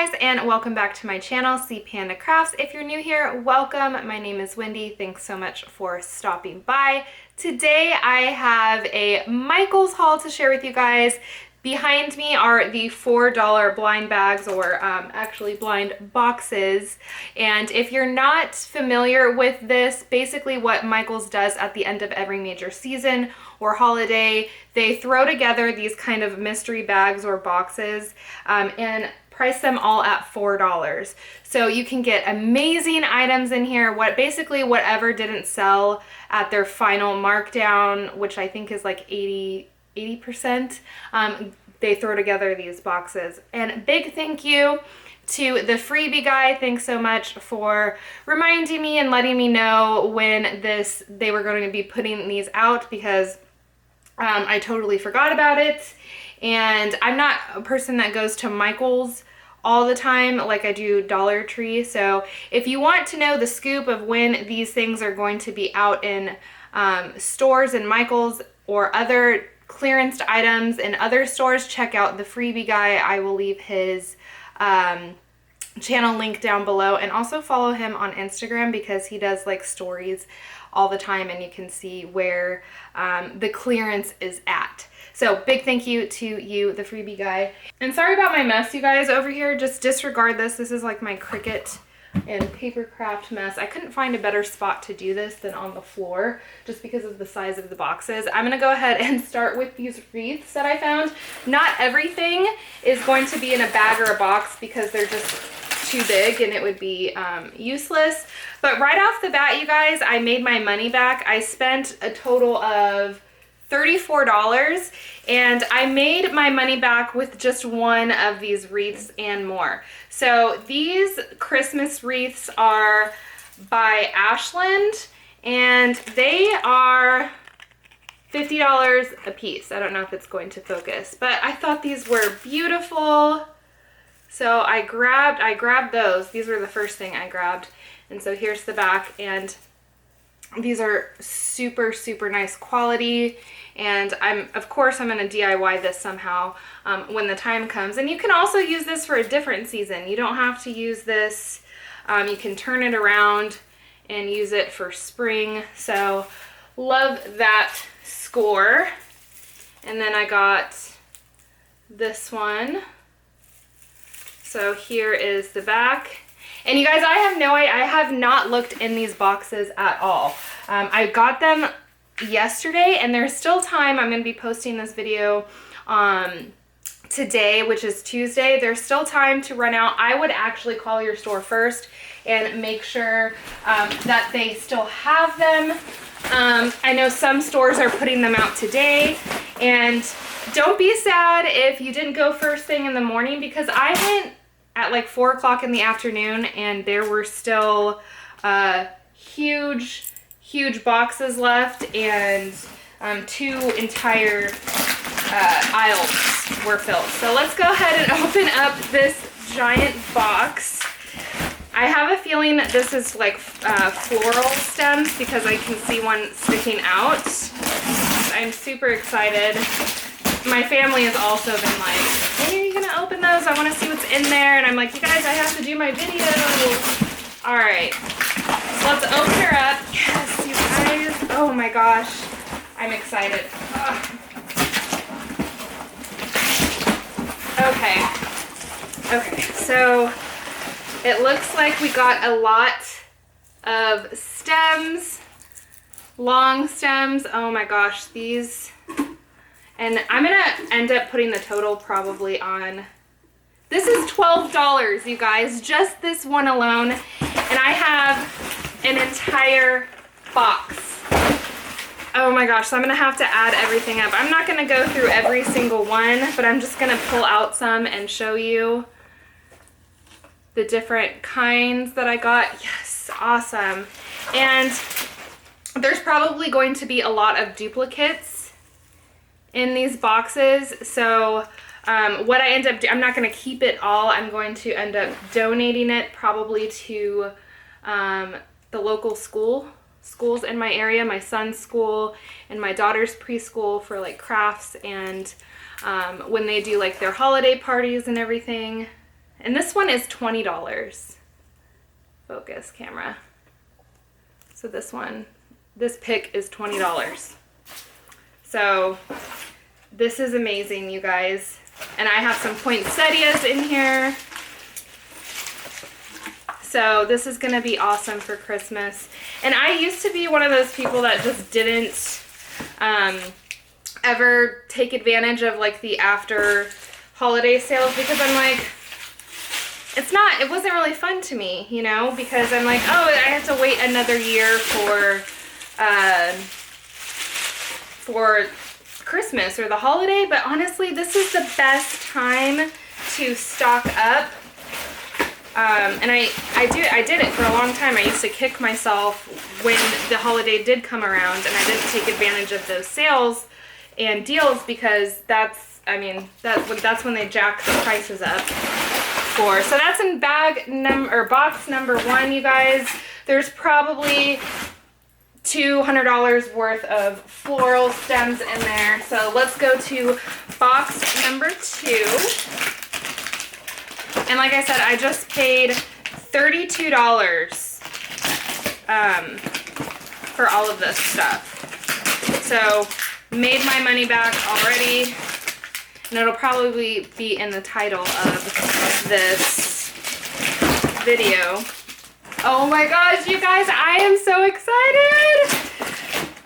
guys, and welcome back to my channel, C Panda Crafts. If you're new here, welcome. My name is Wendy. Thanks so much for stopping by. Today I have a Michaels haul to share with you guys. Behind me are the $4 blind bags, or actually blind boxes. And if you're not familiar with this, basically what Michaels does at the end of every major season or holiday, they throw together these kind of mystery bags or boxes and price them all at $4. So you can get amazing items in here, basically whatever didn't sell at their final markdown, which I think is like 80%. They throw together these boxes. And big thank you to the Freebie Guy. Thanks so much for reminding me and letting me know when they were going to be putting these out, because I totally forgot about it. And I'm not a person that goes to Michaels all the time like I do Dollar Tree. So if you want to know the scoop of when these things are going to be out in stores in Michaels or other clearance items in other stores, check out the Freebie Guy. I will leave his channel link down below, and also follow him on Instagram because he does like stories all the time and you can see where the clearance is at. So big thank you to you, the Freebie Guy. And sorry about my mess, you guys, over here. Just disregard this. This is like my CRICUT and paper craft mess. I couldn't find a better spot to do this than on the floor just because of the size of the boxes. I'm gonna go ahead and start with these wreaths that I found. Not everything is going to be in a bag or a box because they're just too big and it would be useless. But right off the bat, you guys, I made my money back. I spent a total of $34 and I made my money back with just one of these wreaths and more. So these Christmas wreaths are by Ashland and they are $50 a piece. I don't know if it's going to focus, but I thought these were beautiful. So I grabbed those. These were the first thing I grabbed. And so here's the back, and these are super, super nice quality. And of course I'm gonna DIY this somehow when the time comes. And you can also use this for a different season. You don't have to use this. You can turn it around and use it for spring. So love that score. And then I got this one. So here is the back. And you guys, I have not looked in these boxes at all. I got them yesterday and there's still time. I'm going to be posting this video today, which is Tuesday. There's still time to run out. I would actually call your store first and make sure that they still have them. I know some stores are putting them out today, and don't be sad if you didn't go first thing in the morning, because I went at like 4 o'clock in the afternoon and there were still huge boxes left, and 2 entire aisles were filled. So let's go ahead and open up this giant box. I have a feeling that this is like floral stems because I can see one sticking out. I'm super excited. My family has also been like, when are you gonna open those? I wanna see what's in there. And I'm like, you guys, I have to do my video. All right, so let's open her up. Yes, you guys. Oh my gosh, I'm excited. Ugh. Okay, so it looks like we got a lot of stems, long stems. Oh my gosh, these. And I'm gonna end up putting the total probably on. This is $12, you guys, just this one alone. And I have an entire box. Oh my gosh, so I'm gonna have to add everything up. I'm not gonna go through every single one, but I'm just gonna pull out some and show you the different kinds that I got. Yes, awesome. And there's probably going to be a lot of duplicates in these boxes. So what I end up doing, I'm not going to keep it all. I'm going to end up donating it probably to the local schools in my area, my son's school and my daughter's preschool, for like crafts and when they do like their holiday parties and everything. And this one is $20. Focus camera. So this pick is $20. So this is amazing, you guys. And I have some poinsettias in here. So this is gonna be awesome for Christmas. And I used to be one of those people that just didn't ever take advantage of like the after holiday sales, because I'm like, it wasn't really fun to me, you know, because I'm like, oh, I have to wait another year for Christmas or the holiday. But honestly, this is the best time to stock up. And I did it for a long time. I used to kick myself when the holiday did come around and I didn't take advantage of those sales and deals, because that's when they jack the prices up. So that's in box number 1, you guys. There's probably $200 worth of floral stems in there. So let's go to box number 2. And like I said, I just paid $32 for all of this stuff. So made my money back already. And it'll probably be in the title of this video. Oh my gosh, you guys, I am so excited.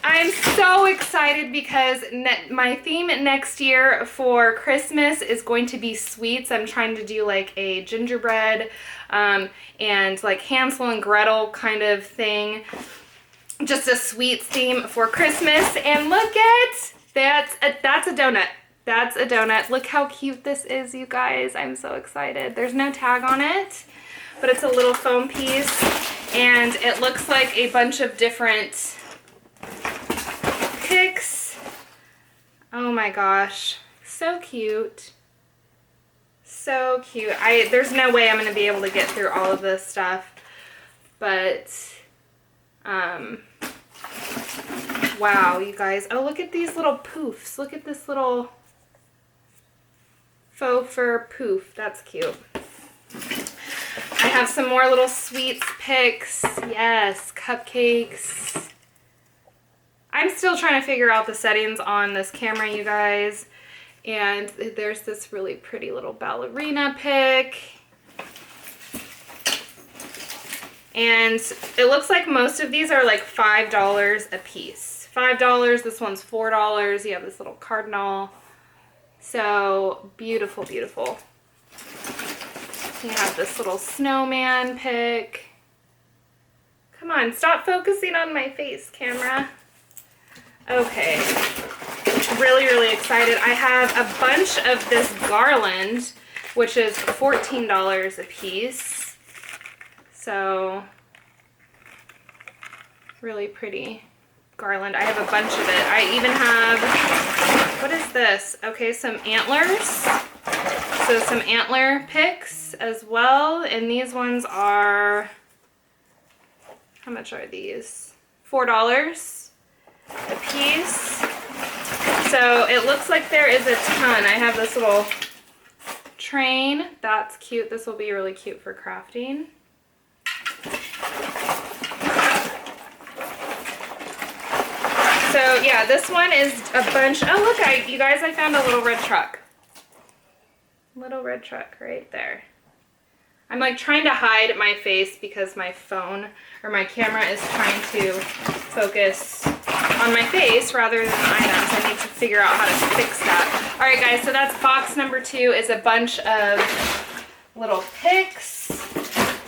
I'm so excited because my theme next year for Christmas is going to be sweets. I'm trying to do like a gingerbread and like Hansel and Gretel kind of thing. Just a sweets theme for Christmas. And look at, that's a donut. That's a donut. Look how cute this is, you guys. I'm so excited. There's no tag on it, but it's a little foam piece, and it looks like a bunch of different picks. Oh my gosh. So cute. So cute. There's no way I'm going to be able to get through all of this stuff, but wow, you guys. Oh, look at these little poofs. Look at this little faux fur poof. That's cute. I have some more little sweets picks. Yes, cupcakes. I'm still trying to figure out the settings on this camera, you guys. And there's this really pretty little ballerina pick. And it looks like most of these are like $5 a piece. $5. This one's $4. You have this little cardinal. So beautiful, beautiful. You have this little snowman pick. Come on, stop focusing on my face, camera. Okay. Really, really excited. I have a bunch of this Garland, which is $14 a piece. So really pretty Garland. I have a bunch of it. I even have, what is this? Okay, some antlers. So some antler picks as well. And these ones are, how much are these? $4 a piece. So it looks like there is a ton. I have this little train. That's cute. This will be really cute for crafting. So yeah, this one is a bunch. Oh look, you guys, I found a little red truck. Little red truck right there. I'm like trying to hide my face because my phone or my camera is trying to focus on my face rather than the items. I need to figure out how to fix that. All right guys, so that's box number 2, is a bunch of little picks.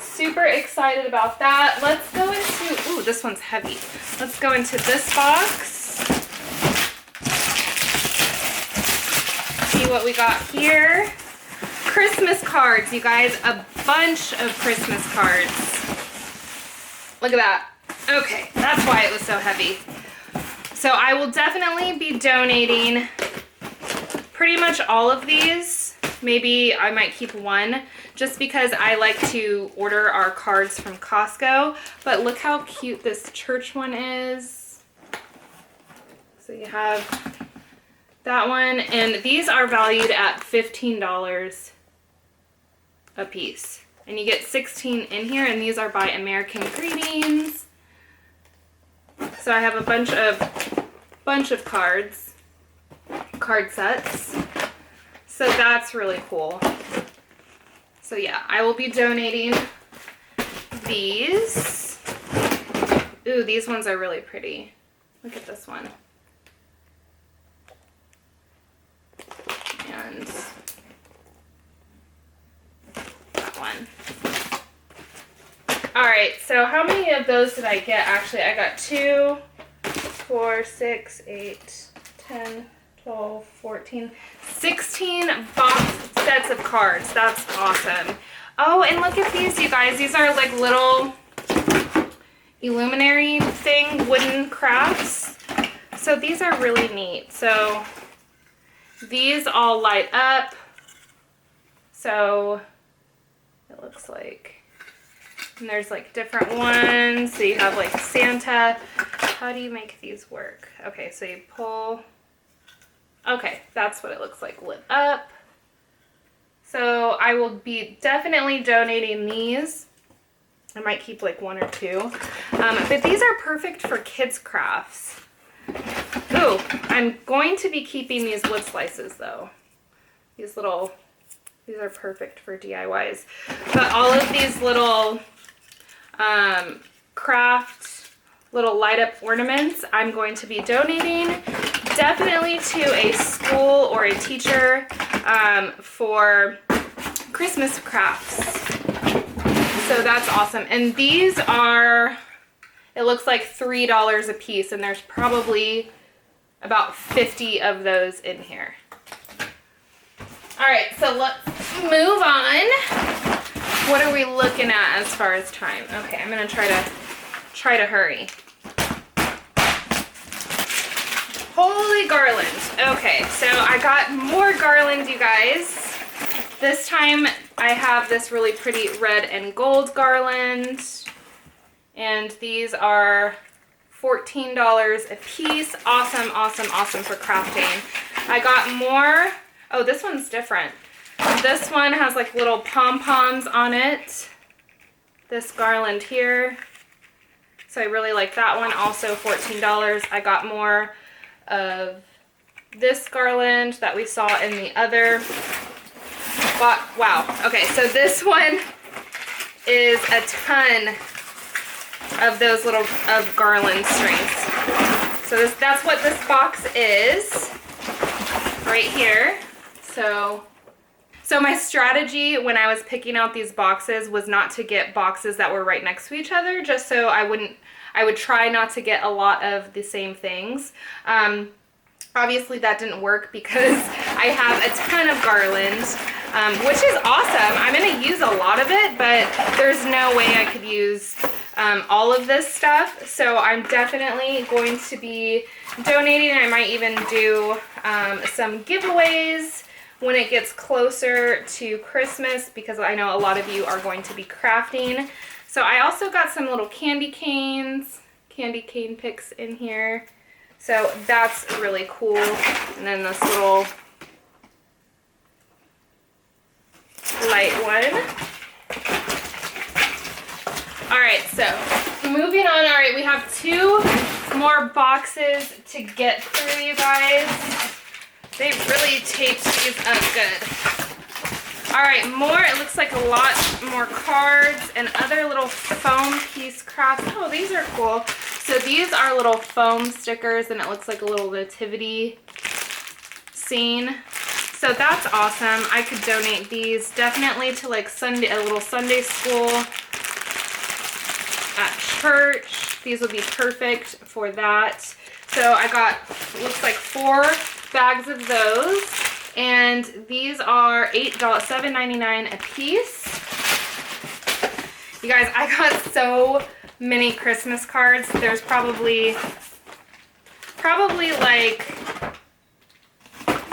Super excited about that. Let's go into, ooh, this one's heavy. Let's go into this box. See what we got here. Christmas cards, you guys. A bunch of Christmas cards. Look at that. Okay, that's why it was so heavy. So I will definitely be donating pretty much all of these. Maybe I might keep one just because I like to order our cards from Costco. But look how cute this church one is. So you have that one, and these are valued at $15 a piece. And you get 16 in here, and these are by American Greetings. So I have a bunch of card sets. So that's really cool. So yeah, I will be donating these. Ooh, these ones are really pretty. Look at this one. And that one. All right, so how many of those did I get? Actually, I got 2, 4, 6, 8, 10, 12, 14, 16 box sets of cards. That's awesome. Oh, and look at these, you guys. These are like little illuminary thing, wooden crafts. So these are really neat. So these all light up. So it looks like, and there's like different ones. So you have like Santa. How do you make these work? Okay, so you pull. Okay, that's what it looks like lit up. So I will be definitely donating these. I might keep like 1 or 2. But these are perfect for kids' crafts. Ooh, I'm going to be keeping these wood slices though. These are perfect for DIYs. But all of these little craft, little light up ornaments, I'm going to be donating definitely to a school or a teacher for Christmas crafts. So that's awesome. And these are, it looks like $3 a piece, and there's probably about 50 of those in here. All right, so let's move on. What are we looking at as far as time? Okay, I'm gonna try to hurry. Holy garland. Okay, so I got more garland, you guys. This time I have this really pretty red and gold garland. And these are $14 a piece. Awesome, awesome, awesome for crafting. I got more. Oh, this one's different. This one has like little pom-poms on it. This garland here. So I really like that one. Also $14. I got more of this garland that we saw in the other box. Wow. Okay, so this one is a ton of those little garland strings. So that's what this box is right here. So my strategy when I was picking out these boxes was not to get boxes that were right next to each other, just so I would try not to get a lot of the same things. Obviously that didn't work because I have a ton of garland, which is awesome. I'm going to use a lot of it, but there's no way I could use all of this stuff. So I'm definitely going to be donating. I might even do some giveaways when it gets closer to Christmas, because I know a lot of you are going to be crafting. So I also got some little candy cane picks in here. So that's really cool. And then this little light one. All right, so moving on. All right, we have 2 more boxes to get through, you guys. They really taped these up good. All right, more, it looks like a lot more cards and other little foam piece crafts. Oh, these are cool. So these are little foam stickers, and it looks like a little nativity scene. So that's awesome. I could donate these definitely to like a little Sunday school at church. These would be perfect for that. So I got, looks like 4 bags of those, and these are $7.99 a piece. You guys, I got so many Christmas cards. There's probably like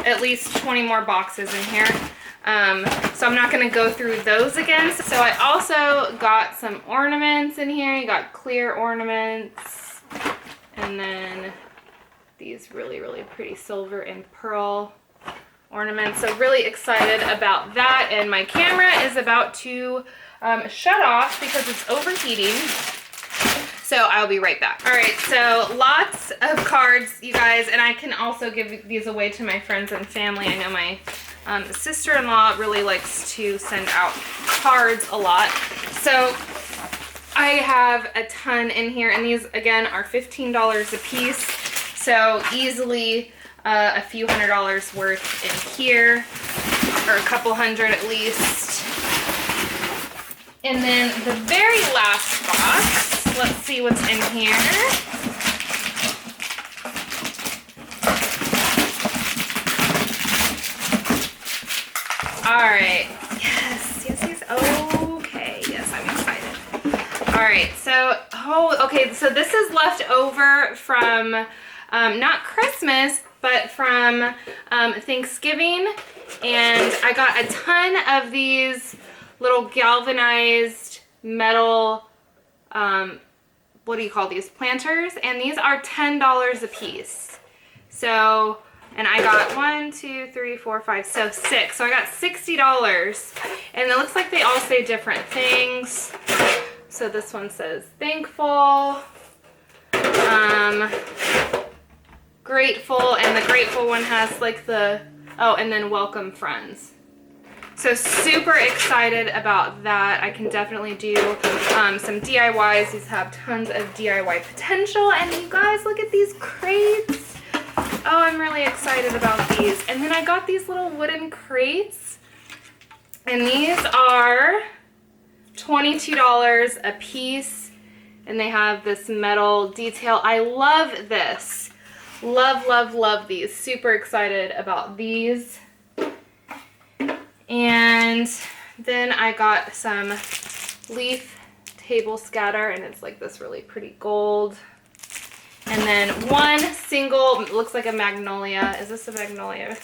at least 20 more boxes in here. So I'm not going to go through those again. So I also got some ornaments in here. You got clear ornaments, and then these really, really pretty silver and pearl Ornaments. So really excited about that. And my camera is about to shut off because it's overheating. So I'll be right back. All right, so lots of cards, you guys, and I can also give these away to my friends and family. I know my sister-in-law really likes to send out cards a lot. So I have a ton in here, and these, again, are $15 a piece. So easily a few $100s worth in here, or a couple hundred at least. And then the very last box, let's see what's in here. All right, yes, okay, yes, I'm excited. All right, so, okay, so this is left over from, not Christmas, but from Thanksgiving, and I got a ton of these little galvanized metal, what do you call these, planters, and these are $10 a piece. So, and I got 1, 2, 3, 4, 5, so 6. So I got $60, and it looks like they all say different things. So this one says thankful, grateful, and the grateful one has like the, oh, and then welcome friends. So super excited about that. I can definitely do some DIYs. These have tons of DIY potential. And you guys, look at these crates. Oh, I'm really excited about these. And then I got these little wooden crates. And these are $22 a piece. And they have this metal detail. I love this. Love, love, love these. Super excited about these. And then I got some leaf table scatter, and it's like this really pretty gold. And then one single, looks like a magnolia. Is this a magnolia?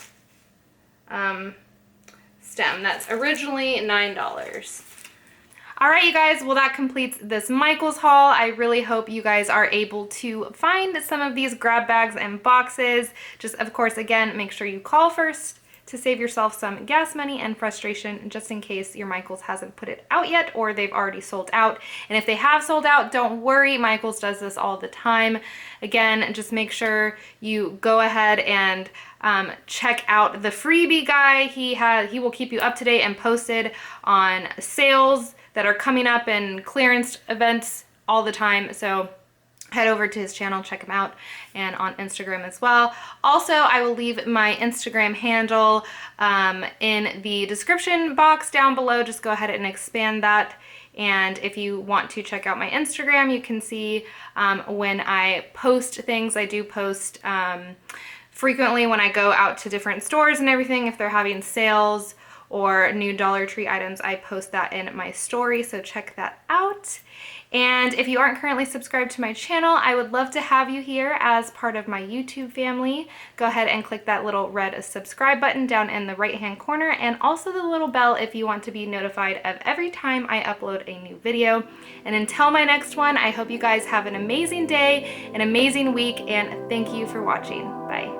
Stem. That's originally $9. All right, you guys, well, that completes this Michaels haul. I really hope you guys are able to find some of these grab bags and boxes. Just, of course, again, make sure you call first to save yourself some gas money and frustration, just in case your Michaels hasn't put it out yet or they've already sold out. And if they have sold out, don't worry, Michaels does this all the time. Again, just make sure you go ahead and check out the Freebie Guy. He will keep you up to date and posted on sales that are coming up and clearance events all the time. So head over to his channel, check him out, and on Instagram as well. Also, I will leave my Instagram handle in the description box down below. Just go ahead and expand that. And if you want to check out my Instagram, you can see when I post things. I do post frequently when I go out to different stores and everything. If they're having sales or new Dollar Tree items, I post that in my story, so check that out. And if you aren't currently subscribed to my channel, I would love to have you here as part of my YouTube family. Go ahead and click that little red subscribe button down in the right-hand corner, and also the little bell if you want to be notified of every time I upload a new video. And until my next one, I hope you guys have an amazing day, an amazing week, and thank you for watching. Bye.